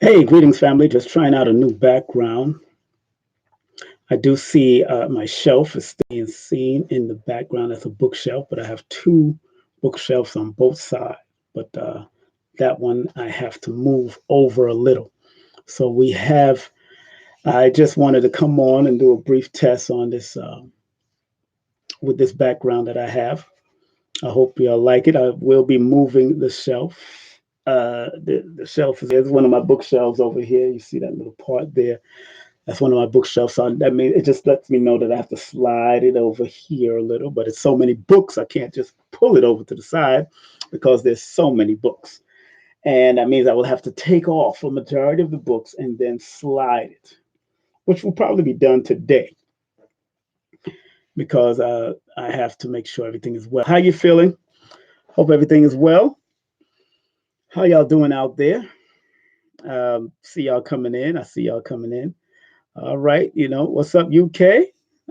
Hey, greetings, family. Just trying out a new background. I do see my shelf is being seen in the background as a bookshelf, but I have two bookshelves on both sides. But that one I have to move over a little. So I just wanted to come on and do a brief test on this with this background that I have. I hope y'all like it. I will be moving the shelf. The shelf is there's one of my bookshelves over here. You see that little part there. That's one of my bookshelves. So that means it just lets me know that I have to slide it over here a little. But it's so many books, I can't just pull it over to the side because there's so many books. And that means I will have to take off a majority of the books and then slide it, which will probably be done today because I have to make sure everything is well. How you feeling? Hope everything is well. How y'all doing out there? See y'all coming in. I see y'all coming in. All right, what's up, UK?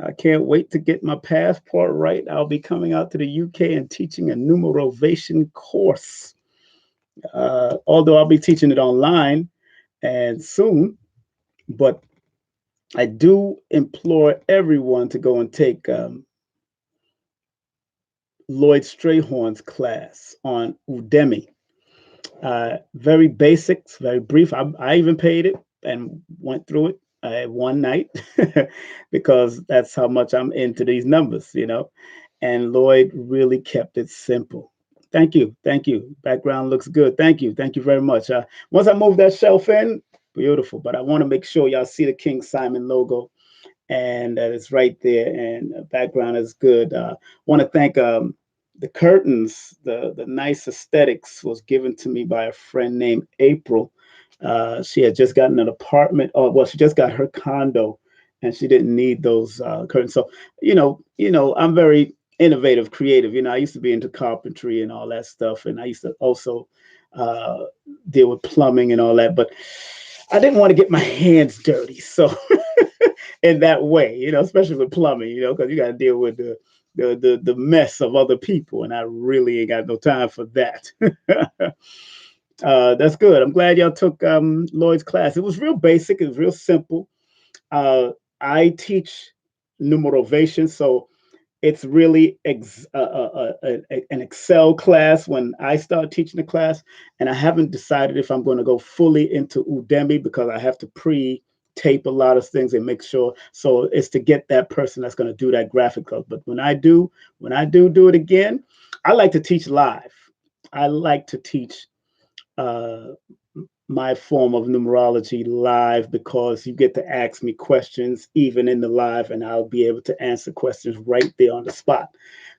I can't wait to get my passport right. I'll be coming out to the UK and teaching a numerovation course. Although I'll be teaching it online and soon, but I do implore everyone to go and take Lloyd Strayhorn's class on Udemy. Very basics, very brief. I even paid it and went through it one night because that's how much I'm into these numbers. And Lloyd really kept it simple. Thank you. Thank you. Background looks good. Thank you. Thank you very much. Once I move that shelf in, beautiful. But I want to make sure y'all see the King Simon logo and that it's right there. And the background is good. Want to thank the curtains, the nice aesthetics was given to me by a friend named April. She had just gotten an apartment, or well, she just got her condo, and she didn't need those curtains. So, I'm very innovative, creative. I used to be into carpentry and all that stuff, and I used to also uh, deal with plumbing and all that, but I didn't want to get my hands dirty. So, in that way, especially with plumbing, because you got to deal with the mess of other people, and I really ain't got no time for that. That's good. I'm glad y'all took Lloyd's class. It was real basic. It was real simple. I teach numerovation, so it's really an Excel class when I start teaching the class, and I haven't decided if I'm going to go fully into Udemy because I have to pre-tape a lot of things and make sure. So it's to get that person that's going to do that graphic code. But when I do it again, I like to teach live. I like to teach uh, my form of numerology live because you get to ask me questions even in the live, and I'll be able to answer questions right there on the spot.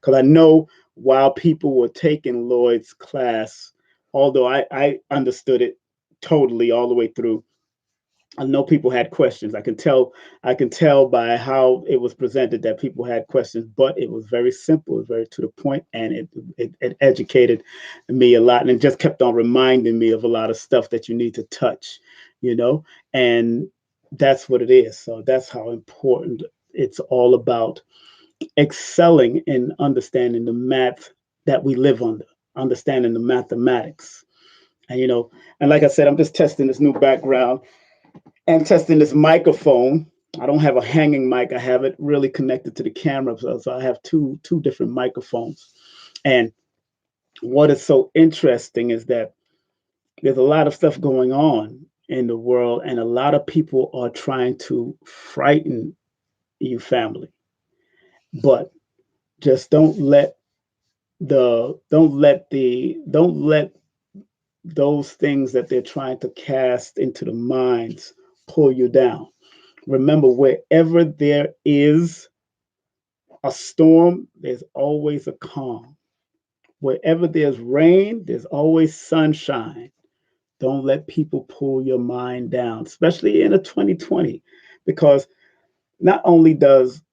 Because I know while people were taking Lloyd's class, although I understood it totally all the way through, I know people had questions. I can tell by how it was presented that people had questions, but it was very simple, it was very to the point, and it educated me a lot, and it just kept on reminding me of a lot of stuff that you need to touch, you know, and that's what it is. So that's how important it's all about excelling in understanding the math that we live under, understanding the mathematics. And and like I said, I'm just testing this new background and testing this microphone. I don't have a hanging mic. I have it really connected to the camera. So I have two different microphones. And what is so interesting is that there's a lot of stuff going on in the world, and a lot of people are trying to frighten you, family. But just don't let those things that they're trying to cast into the minds pull you down. Remember, wherever there is a storm, there's always a calm. Wherever there's rain, there's always sunshine. Don't let people pull your mind down, especially in a 2020, because not only does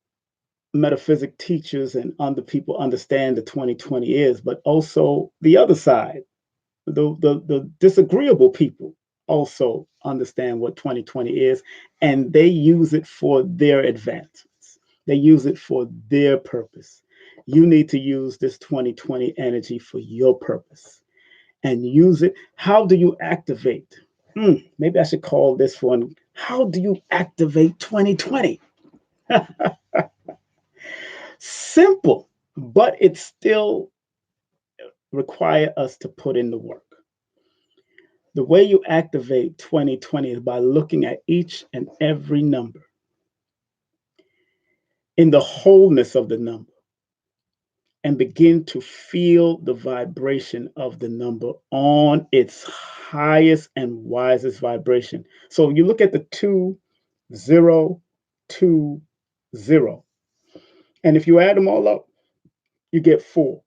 metaphysic teachers and other people understand the 2020 is, but also the other side, the disagreeable people also understand what 2020 is, and they use it for their advancements. They use it for their purpose. You need to use this 2020 energy for your purpose and use it. How do you activate? Maybe I should call this one, How Do You Activate 2020? Simple, but it still require us to put in the work. The way you activate 2020 is by looking at each and every number in the wholeness of the number and begin to feel the vibration of the number on its highest and wisest vibration. So you look at the 2020, and if you add them all up, you get 4.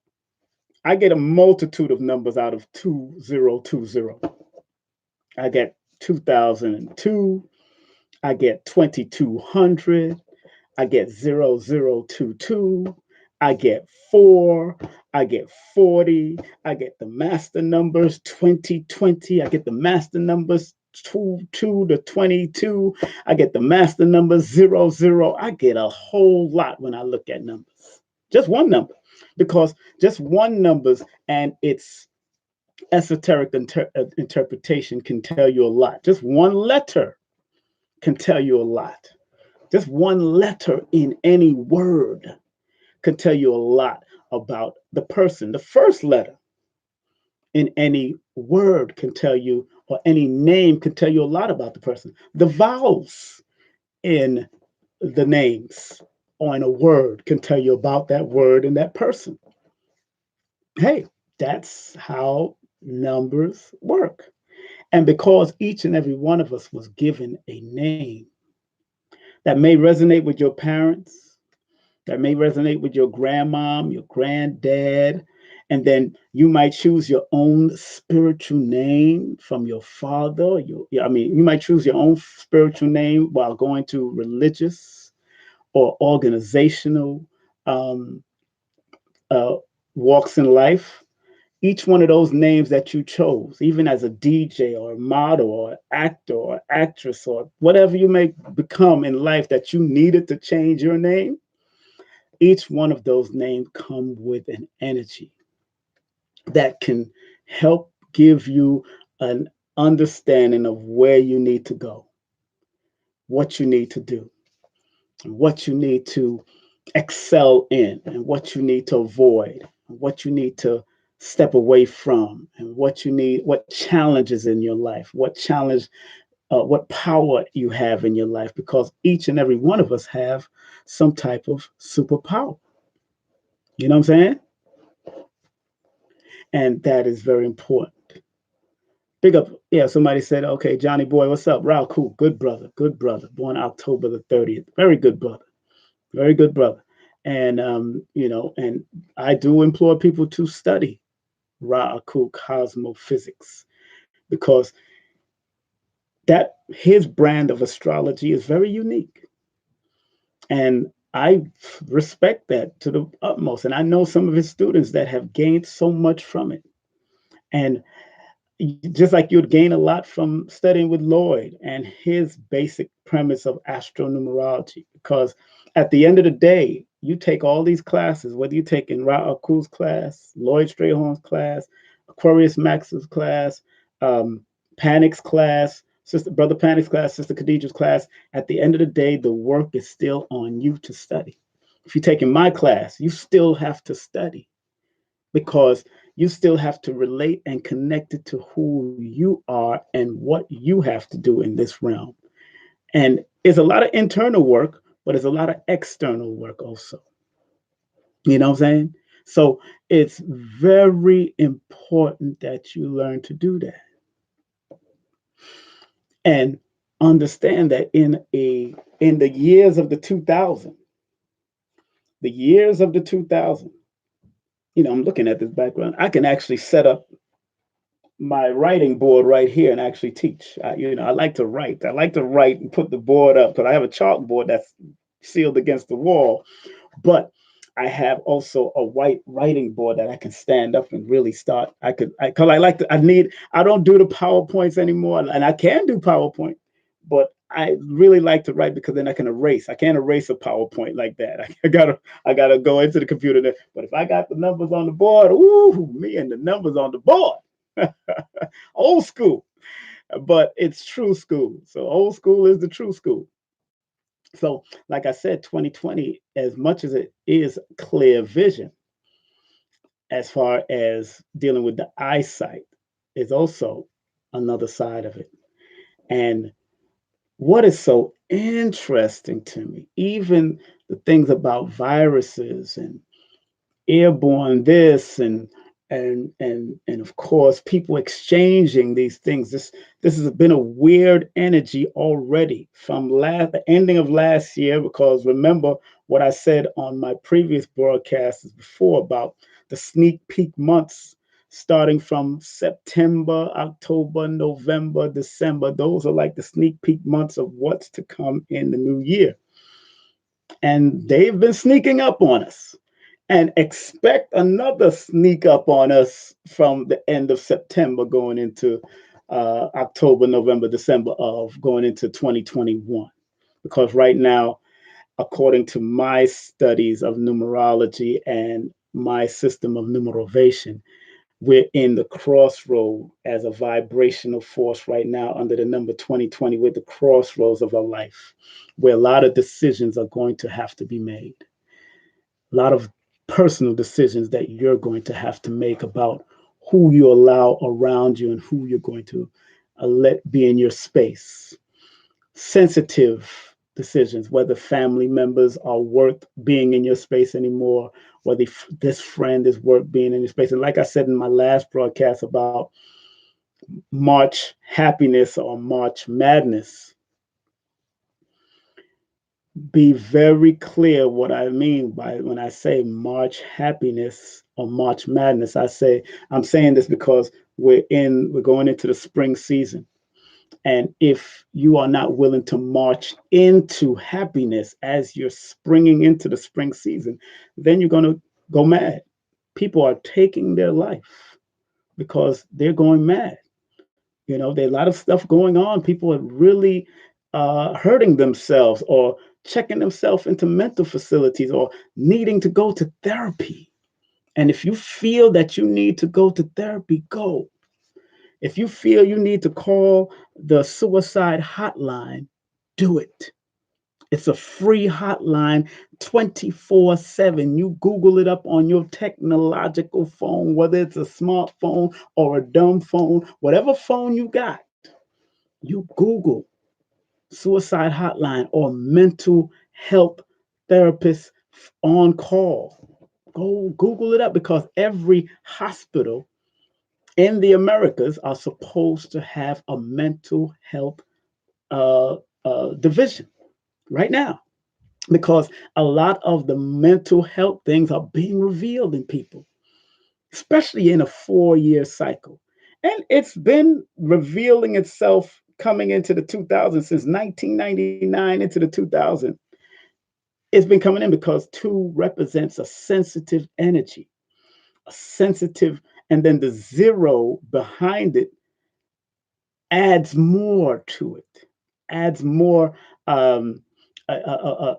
I get a multitude of numbers out of 2020. I get 2002. I get 2200. I get 0022. I get 4. I get 40. I get the master numbers 2020. I get the master numbers 2 to 22. I get the master numbers 00. I get a whole lot when I look at numbers. Just one number. Because just one numbers and its esoteric interpretation can tell you a lot. Just one letter can tell you a lot. Just one letter in any word can tell you a lot about the person. The first letter in any word can tell you, or any name can tell you a lot about the person. The vowels in the names or in a word can tell you about that word and that person. Hey, that's how numbers work. And because each and every one of us was given a name that may resonate with your parents, that may resonate with your grandmom, your granddad, and then you might choose your own spiritual name from your father. You might choose your own spiritual name while going to religious or organizational um, uh, walks in life. Each one of those names that you chose, even as a DJ or a model or actor or actress or whatever you may become in life that you needed to change your name, each one of those names come with an energy that can help give you an understanding of where you need to go, what you need to do, what you need to excel in, and what you need to avoid, what you need to step away from, and what challenges in your life, what power you have in your life, because each and every one of us have some type of superpower. You know what I'm saying? And that is very important. Big up. Yeah, somebody said, okay, Johnny boy, what's up? Rao, cool. Good brother. Good brother. Born October the 30th. Very good brother. Very good brother. And, and I do implore people to study Ra'aku cosmophysics, because that his brand of astrology is very unique. And I respect that to the utmost. And I know some of his students that have gained so much from it. And just like you'd gain a lot from studying with Lloyd and his basic premise of astronumerology. Because at the end of the day, you take all these classes, whether you take in Ra Aku's class, Lloyd Strayhorn's class, Aquarius Max's class, um, Panic's class, Brother Panic's class, Sister Khadijah's class, at the end of the day, the work is still on you to study. If you're taking my class, you still have to study, because you still have to relate and connect it to who you are and what you have to do in this realm. And it's a lot of internal work, but it's a lot of external work also. You know what I'm saying? So it's very important that you learn to do that and understand that in the years of the 2000, the years of the 2000, I'm looking at this background. I can actually set up my writing board right here and actually teach. I like to write. I like to write and put the board up, because I have a chalkboard that's sealed against the wall. But I have also a white writing board that I can stand up and really start. Because I like to. I don't do the PowerPoints anymore, and I can do PowerPoint, but I really like to write, because then I can erase. I can't erase a PowerPoint like that. I gotta go into the computer there. But if I got the numbers on the board, ooh, me and the numbers on the board. Old school. but it's true school. So old school is the true school. So, like I said, 2020, as much as it is clear vision, as far as dealing with the eyesight, is also another side of it. And what is so interesting to me, even the things about viruses and airborne this and of course people exchanging these things, this has been a weird energy already from the ending of last year, because remember what I said on my previous broadcasts before about the sneak peek months starting from September, October, November, December. Those are like the sneak peek months of what's to come in the new year, and they've been sneaking up on us, and expect another sneak up on us from the end of September going into October, November, December of going into 2021. Because right now, according to my studies of numerology and my system of numerovation, we're in the crossroad as a vibrational force right now under the number 2020. We're at the crossroads of our life, where a lot of decisions are going to have to be made, a lot of personal decisions that you're going to have to make about who you allow around you and who you're going to let be in your space. Sensitive decisions, whether family members are worth being in your space anymore, whether this friend is worth being in your space. And like I said in my last broadcast about March happiness or March madness, be very clear what I mean by when I say March happiness or March madness. I'm saying this because we're going into the spring season. And if you are not willing to march into happiness as you're springing into the spring season, then you're going to go mad. People are taking their life because they're going mad. There's a lot of stuff going on. People are really hurting themselves or checking themselves into mental facilities or needing to go to therapy. And if you feel that you need to go to therapy, go. If you feel you need to call the suicide hotline, do it. It's a free hotline 24/7. You Google it up on your technological phone, whether it's a smartphone or a dumb phone, whatever phone you got, you Google suicide hotline or mental health therapist on call. Go Google it up, because every hospital in the Americas are supposed to have a mental health uh, division right now, because a lot of the mental health things are being revealed in people, especially in a 4-year cycle. And it's been revealing itself coming into the 2000s, since 1999 into the 2000s. It's been coming in because two represents a sensitive energy, a sensitive, and then the zero behind it adds more to it, adds more um,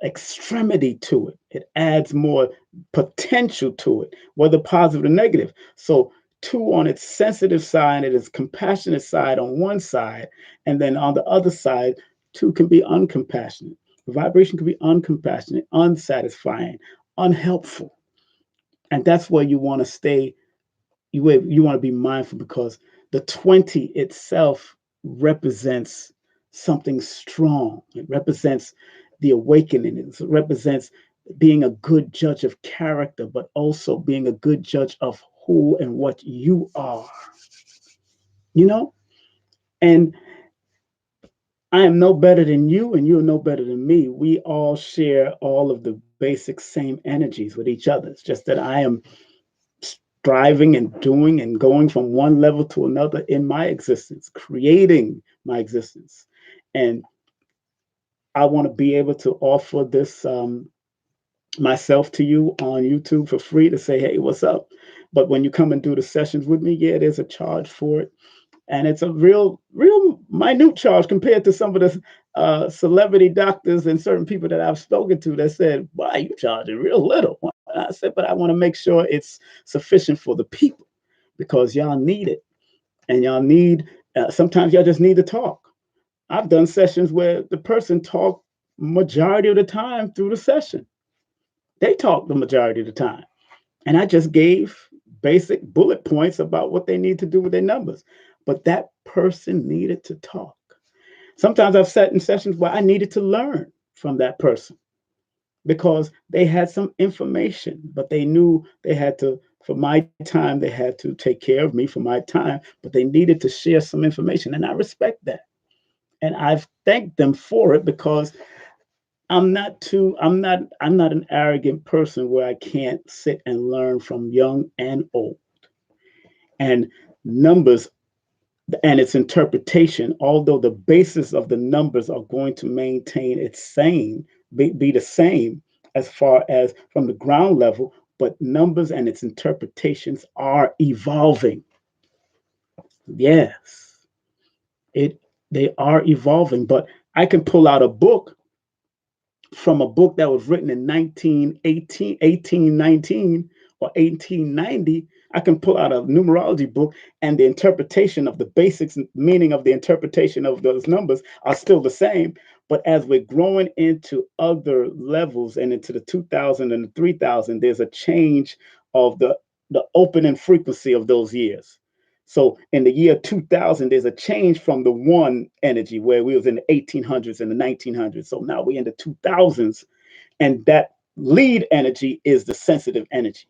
extremity to it. It adds more potential to it, whether positive or negative. So, two on its sensitive side, it is compassionate side on one side, and then on the other side, two can be uncompassionate. Vibration can be uncompassionate, unsatisfying, unhelpful, and that's where you want to stay. You want to be mindful, because the 20 itself represents something strong. It represents the awakening. It represents being a good judge of character, but also being a good judge of who and what you are, you know? And I am no better than you, and you're no better than me. We all share all of the basic same energies with each other. It's just that I am striving and doing and going from one level to another in my existence, creating my existence. And I want to be able to offer this myself to you on YouTube for free, to say, hey, what's up? But when you come and do the sessions with me, yeah, there's a charge for it. And it's a real minute charge compared to some of the celebrity doctors and certain people that I've spoken to that said, why you charging real little? I said, but I want to make sure it's sufficient for the people, because y'all need it. And y'all need Sometimes y'all just need to talk. I've done sessions where the person talked majority of the time through the session. They talked the majority of the time. And I just gave basic bullet points about what they need to do with their numbers. But that person needed to talk. Sometimes I've sat in sessions where I needed to learn from that person because they had some information, but they knew they had to, for my time, they had to take care of me for my time, but they needed to share some information. And I respect that. And I've thanked them for it because I'm not an arrogant person where I can't sit and learn from young and old. And numbers and its interpretation, although the basis of the numbers are going to maintain its same, be the same as far as from the ground level, but numbers and its interpretations are evolving. Yes, it they are evolving, but I can pull out a book from a book that was written in 1918, 1819 or 1890. I can pull out a numerology book, and the interpretation of the basics meaning of the interpretation of those numbers are still the same. But as we're growing into other levels and into the 2000 and the 3000, there's a change of the opening frequency of those years. So in the year 2000, there's a change from the one energy where we was in the 1800s and the 1900s. So now we're in the 2000s, and that lead energy is the sensitive energy.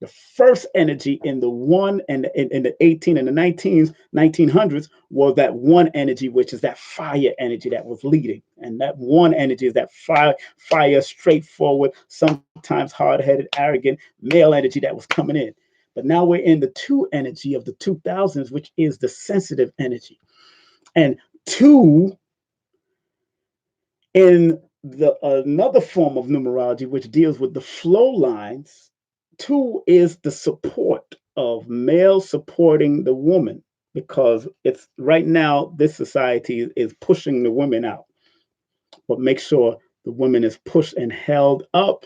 The first energy in the one and in the 18 and the 1900s was that one energy, which is that fire energy that was leading. And that one energy is that fire, straightforward, sometimes hard-headed, arrogant male energy that was coming in. But now we're in the two energy of the 2000s, which is the sensitive energy. And two in the another form of numerology, which deals with the flow lines, two is the support of male supporting the woman, because it's right now this society is pushing the women out, but make sure the woman is pushed and held up,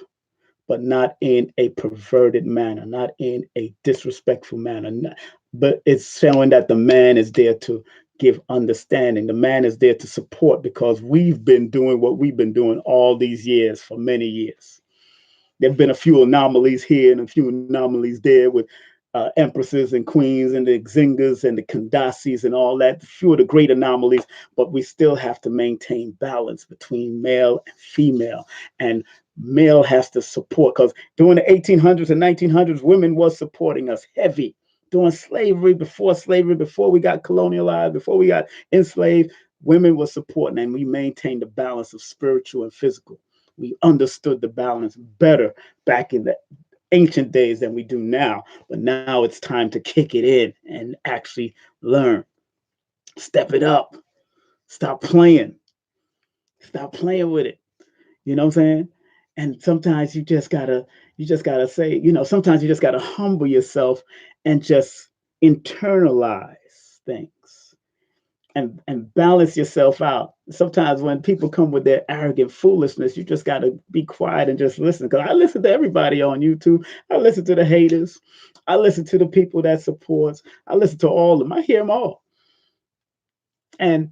but not in a perverted manner, not in a disrespectful manner. But it's showing that the man is there to give understanding. The man is there to support because we've been doing what we've been doing all these years for many years. There've been a few anomalies here and a few anomalies there with empresses and queens and the Xingas and the Kandasis and all that, a few of the great anomalies, but we still have to maintain balance between male and female. And male has to support, because during the 1800s and 1900s, women was supporting us heavy. During slavery, before we got colonialized, before we got enslaved, women were supporting, and we maintained the balance of spiritual and physical. We understood the balance better back in the ancient days than we do now. But now it's time to kick it in and actually learn. Step it up. Stop playing. Stop playing with it. You know what I'm saying? And sometimes you just gotta say, sometimes you just gotta humble yourself and just internalize things and balance yourself out. Sometimes when people come with their arrogant foolishness, you just got to be quiet and just listen. Because I listen to everybody on YouTube. I listen to the haters. I listen to the people that supports. I listen to all of them. I hear them all. And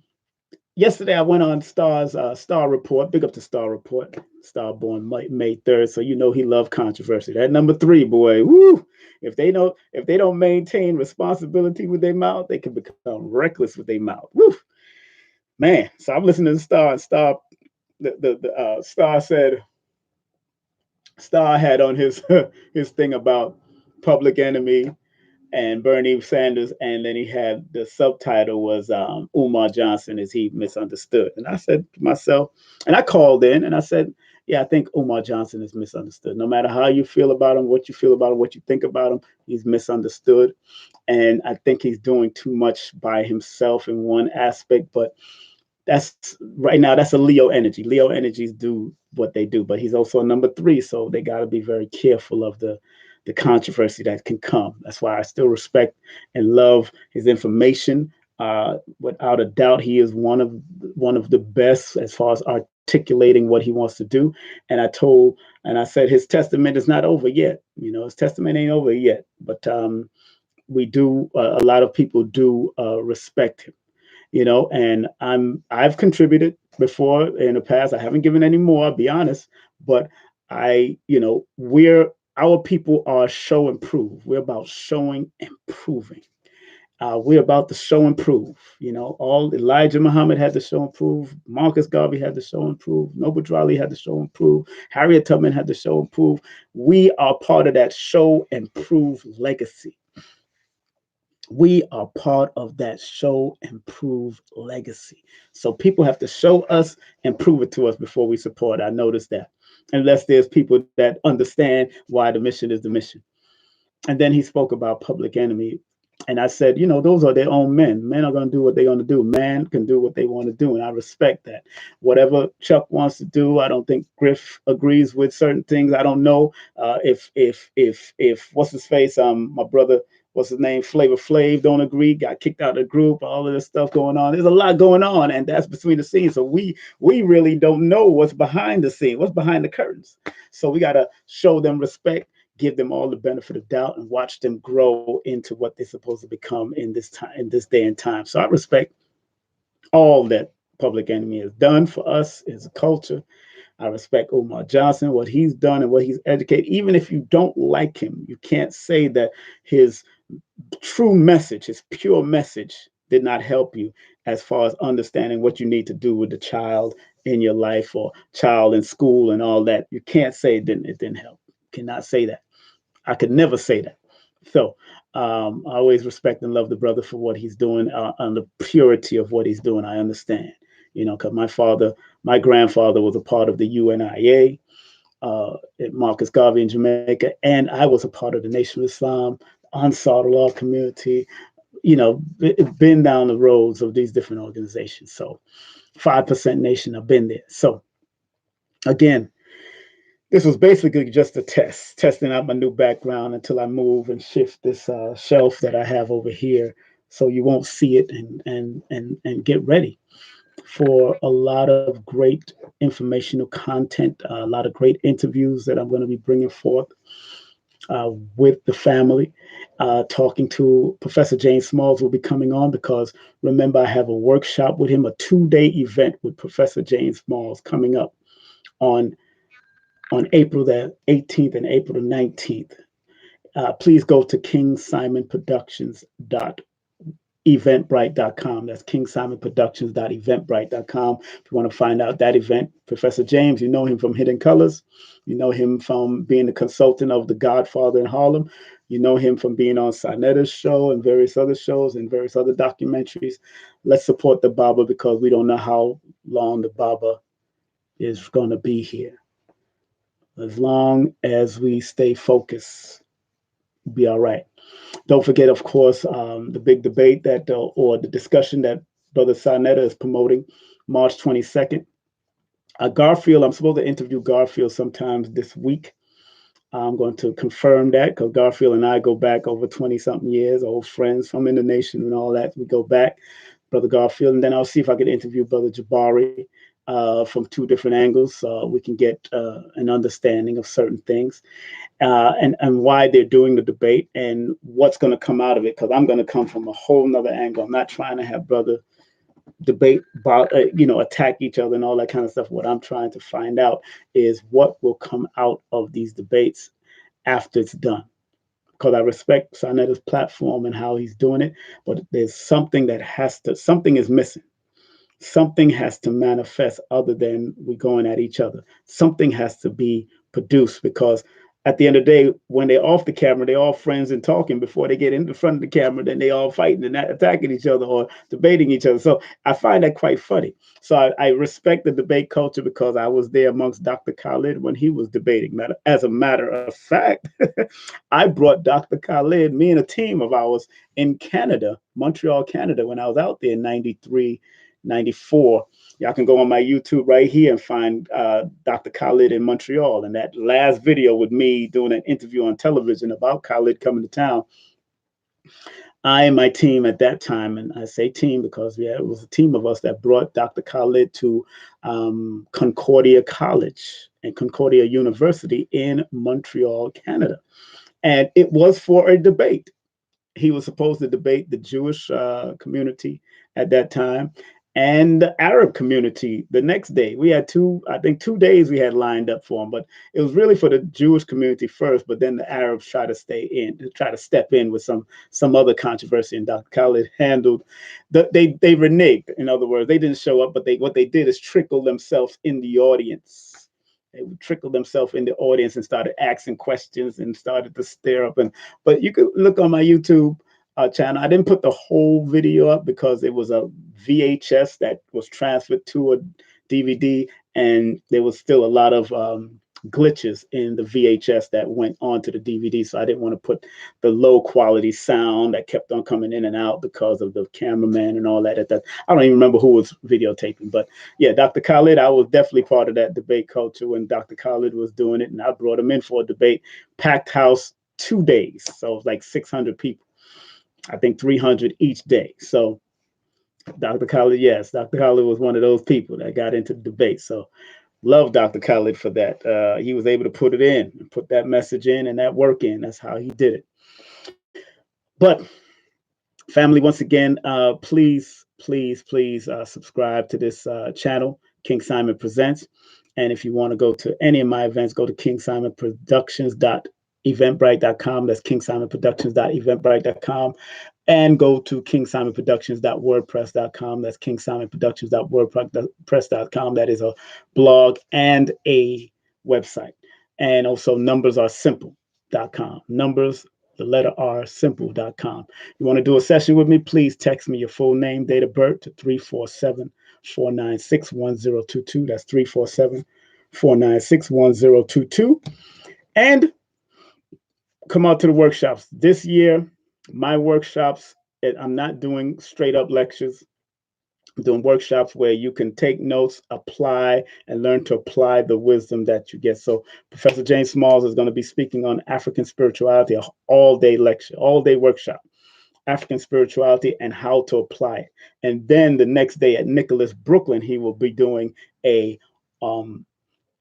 yesterday I went on Star's Star Report. Big up to Star Report. Star born May 3rd, so you know he loved controversy. That number three, boy. Woo! If they don't maintain responsibility with their mouth, they can become reckless with their mouth. Woo! Man, so I'm listening to Star, and Star, Star said, Star had on his his thing about Public Enemy and Bernie Sanders, and then he had the subtitle was Umar Johnson, is he misunderstood? And I said to myself, and I called in and I said, yeah, I think Umar Johnson is misunderstood. No matter how you feel about him, what you feel about him, what you think about him, he's misunderstood. And I think he's doing too much by himself in one aspect, but that's right now that's a Leo energy. Leo energies do what they do, but he's also a number three, so they got to be very careful of the controversy that can come. That's why I still respect and love his information. Without a doubt, he is one of the best as far as articulating what he wants to do. And I said his testament is not over yet. His testament ain't over yet, but we do, a lot of people do respect him, and I've contributed before in the past. I haven't given any more, I'll be honest, but our people are show and prove. We're about showing and proving. We're about to show and prove. All Elijah Muhammad had to show and prove. Marcus Garvey had to show and prove. Noble Drew had to show and prove. Harriet Tubman had to show and prove. We are part of that show and prove legacy. We are part of that show and prove legacy. So people have to show us and prove it to us before we support. I noticed that. Unless there's people that understand why the mission is the mission. And then he spoke about Public Enemy. And I said, those are their own men. Men are going to do what they're going to do. Man can do what they want to do. And I respect that. Whatever Chuck wants to do, I don't think Griff agrees with certain things. I don't know if what's his face, my brother, what's his name, Flavor Flav, don't agree, got kicked out of the group, all of this stuff going on. There's a lot going on, and that's between the scenes. So we really don't know what's behind the scene, what's behind the curtains. So we got to show them respect, give them all the benefit of doubt, and watch them grow into what they're supposed to become in this time, in this day and time. So I respect all that Public Enemy has done for us as a culture. I respect Umar Johnson, what he's done and what he's educated. Even if you don't like him, you can't say that his true message, his pure message, did not help you as far as understanding what you need to do with the child in your life or child in school and all that. You can't say it didn't help. You cannot say that. I could never say that. So I always respect and love the brother for what he's doing and the purity of what he's doing. I understand, because my grandfather was a part of the UNIA, Marcus Garvey in Jamaica, and I was a part of the Nation of Islam, Ansar Allah community, been down the roads of these different organizations. So 5% Nation, I've been there. So again, this was basically just a test, testing out my new background until I move and shift this shelf that I have over here, so you won't see it, and get ready for a lot of great informational content, a lot of great interviews that I'm going to be bringing forth with the family. Talking to Professor James Smalls will be coming on because remember, I have a workshop with him, a 2-day event with Professor James Smalls coming up on April the 18th and April the 19th. Please go to kingsimonproductions.eventbrite.com. That's kingsimonproductions.eventbrite.com. If you want to find out that event, Professor James, you know him from Hidden Colors. You know him from being the consultant of The Godfather in Harlem. You know him from being on Sinetta's show and various other shows and various other documentaries. Let's support the Baba because we don't know how long the Baba is going to be here. As long as we stay focused, we'll be all right. Don't forget, of course, the big debate or the discussion that Brother Sinetta is promoting, March 22nd. Garfield, I'm supposed to interview Garfield sometimes this week. I'm going to confirm that because Garfield and I go back over 20-something years, old friends from in the nation and all that. We go back, Brother Garfield, and then I'll see if I can interview Brother Jabari from 2 different angles. We can get an understanding of certain things and why they're doing the debate and what's going to come out of it, because I'm going to come from a whole nother angle. I'm not trying to have brother debate about, attack each other and all that kind of stuff. What I'm trying to find out is what will come out of these debates after it's done. Because I respect Sanetta's platform and how he's doing it, but there's something something is missing. Something has to manifest other than we going at each other. Something has to be produced because at the end of the day, when they're off the camera, they're all friends and talking. Before they get in the front of the camera, then they all fighting and attacking each other or debating each other. So I find that quite funny. So I respect the debate culture because I was there amongst Dr. Khalid when he was debating. As a matter of fact, I brought Dr. Khalid, me and a team of ours in Canada, Montreal, Canada, when I was out there in 93, 94. Y'all can go on my YouTube right here and find Dr. Khalid in Montreal. And that last video with me doing an interview on television about Khalid coming to town, I and my team at that time, and I say team because it was a team of us that brought Dr. Khalid to Concordia College and Concordia University in Montreal, Canada. And it was for a debate. he was supposed to debate the Jewish community at that time and the Arab community the next day. We had I think 2 days we had lined up for him, but it was really for the Jewish community first. But then the Arabs try to try to step in with some other controversy, and Dr. Khalid handled they reneged. In other words, they didn't show up, but they what they did is trickle themselves in the audience. They would trickle themselves in the audience and started asking questions and started to stir up. And but you could look on my YouTube channel. I didn't put the whole video up because it was a VHS that was transferred to a DVD, and there was still a lot of glitches in the VHS that went onto the DVD. So I didn't want to put the low quality sound that kept on coming in and out because of the cameraman and all that. I don't even remember who was videotaping, but yeah, Dr. Khalid, I was definitely part of that debate culture when Dr. Khalid was doing it, and I brought him in for a debate. Packed house, 2 days, so it was like 600 people. I think 300 each day. So Dr. Khalid, yes, Dr. Khalid was one of those people that got into the debate. So love Dr. Khalid for that. He was able to put it in, put that message in, and that work in. That's how he did it. But family, once again, please subscribe to this channel, King Simon Presents. And if you want to go to any of my events, go to kingsimonproductions.eventbrite.com. That's kingsimonproductions.eventbrite.com. And go to kingsimonproductions.wordpress.com. That's kingsimonproductions.wordpress.com. That is a blog and a website. And also numbersaresimple.com. Numbers, the letter R, simple.com. You want to do a session with me? Please text me your full name, date of birth to 347-496-1022. That's 347-496-1022. And come out to the workshops. This year, my workshops, I'm not doing straight up lectures. I'm doing workshops where you can take notes, apply, and learn to apply the wisdom that you get. So Professor James Smalls is going to be speaking on African spirituality, an all-day lecture, all-day workshop, African spirituality and how to apply it. And then the next day at Nicholas, Brooklyn, he will be doing um,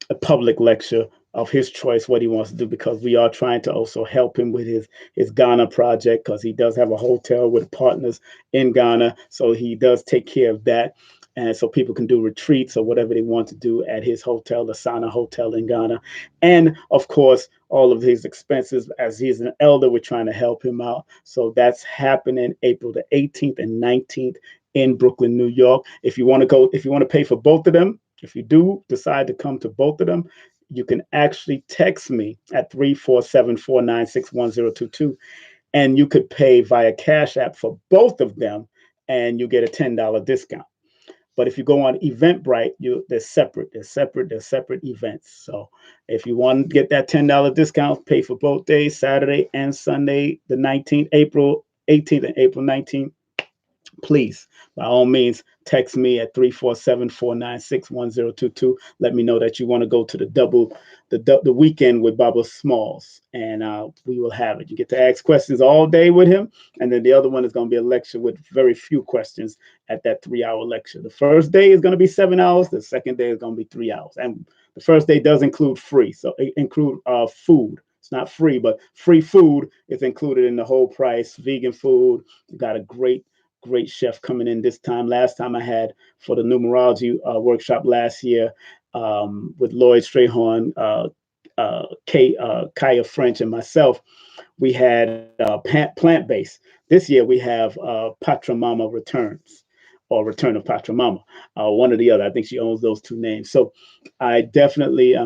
a public lecture of his choice, what he wants to do, because we are trying to also help him with his Ghana project, because he does have a hotel with partners in Ghana. So he does take care of that. And so people can do retreats or whatever they want to do at his hotel, the Sana Hotel in Ghana. And of course, all of his expenses, as he's an elder, we're trying to help him out. So that's happening April the 18th and 19th in Brooklyn, New York. If you want to pay for both of them, if you do decide to come to both of them, you can actually text me at 347-496-1022, and you could pay via Cash App for both of them, and you get a $10 discount. But if you go on Eventbrite, they're separate events. So if you want to get that $10 discount, pay for both days, Saturday and Sunday, the 19th, April 18th and April 19th. Please, by all means, text me at 347-496-1022. Let me know that you want to go to the weekend with Baba Smalls, and we will have it. You get to ask questions all day with him, and then the other one is going to be a lecture with very few questions at that 3-hour lecture. The first day is going to be 7 hours. The second day is going to be 3 hours, and the first day does include free, so it include food. It's not free, but free food is included in the whole price. Vegan food. We got a great chef coming in this time. Last time I had for the numerology workshop last year with Lloyd Strayhorn, Kaya French, and myself, we had plant-based. This year we have Patra Mama Returns, or Return of Patra Mama, one or the other. I think she owns those two names. So I definitely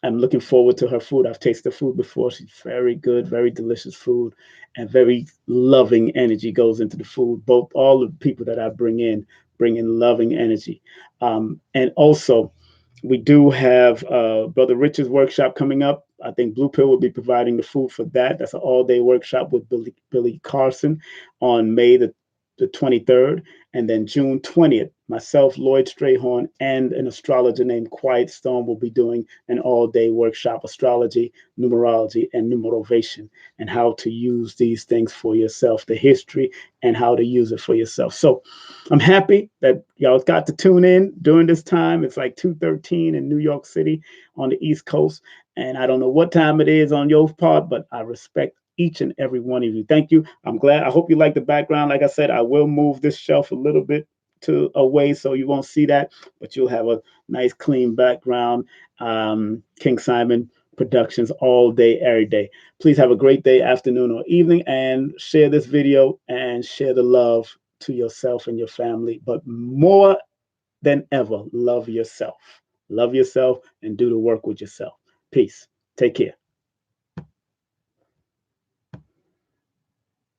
I'm looking forward to her food. I've tasted the food before. She's very good, very delicious food, and very loving energy goes into the food. All the people that I bring in loving energy. And also, we do have Brother Rich's workshop coming up. I think Blue Pill will be providing the food for that. That's an all-day workshop with Billy Carson on May the 23rd. And then June 20th, myself, Lloyd Strayhorn, and an astrologer named Quiet Storm will be doing an all-day workshop, astrology, numerology, and numerovation, and how to use these things for yourself, the history, and how to use it for yourself. So I'm happy that y'all got to tune in during this time. It's like 2:13 in New York City on the East Coast. And I don't know what time it is on your part, but I respect each and every one of you. Thank you. I'm glad. I hope you like the background. Like I said, I will move this shelf a little bit to away so you won't see that, but you'll have a nice clean background. King Simon Productions all day, every day. Please have a great day, afternoon, or evening, and share this video and share the love to yourself and your family. But more than ever, love yourself. Love yourself and do the work with yourself. Peace. Take care.